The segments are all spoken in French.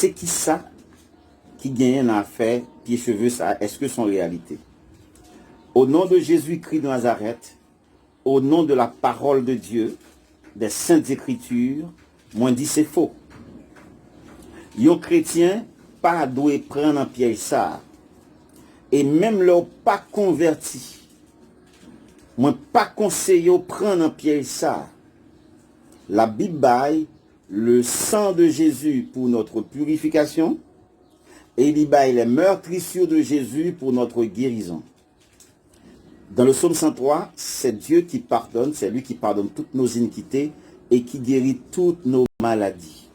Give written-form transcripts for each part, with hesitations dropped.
c'est qui ça qui gagne à faire pieds cheveux ça? Est-ce que sont réalité? Au nom de Jésus-Christ de Nazareth, au nom de la parole de Dieu, des saintes écritures, moi dit c'est faux. Yon chrétien pas doit prendre un piège ça. Et même leur pas converti. Moi pas conseillé prendre un piège ça. La Bible baille le sang de Jésus pour notre purification et il baille les meurtrissures de Jésus pour notre guérison. Dans le psaume 103, c'est Dieu qui pardonne, c'est lui qui pardonne toutes nos iniquités et qui guérit toutes nos maladies.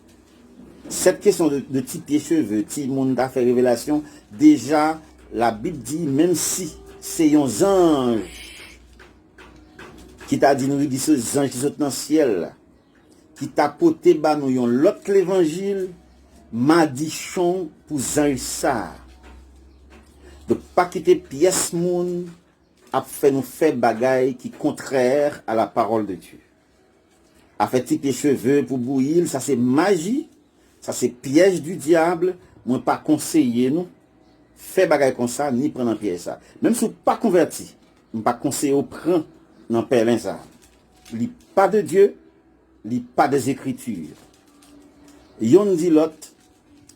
Cette question de petit pied cheveux, petit monde a fait révélation, déjà la Bible dit, même si c'est un ange qui t'a dit, nous dit ce ange qui sont dans le ciel, qui t'a porté bah nous l'autre l'évangile, m'a dit chon pour ange ça. De pas quitter pièce monde a fait nous faire bagaille qui contraire à la parole de Dieu. A fait petit pied cheveux pour bouillir, ça c'est magie. Ça c'est piège du diable, moi pas conseiller nous faire bagaille comme ça ni prendre un piège ça. Même si vous pas converti, je pas conseiller au prend dans perlin ça. Lit pas de Dieu, lit pas des écritures. Yon dit l'autre,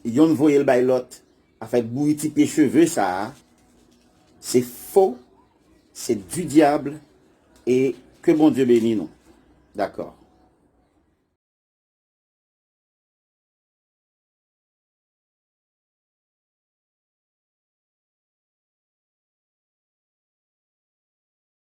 yon voyé le bail l'autre, a fait bouillir petit cheveux ça. C'est faux, c'est du diable et que bon Dieu bénisse nous. D'accord.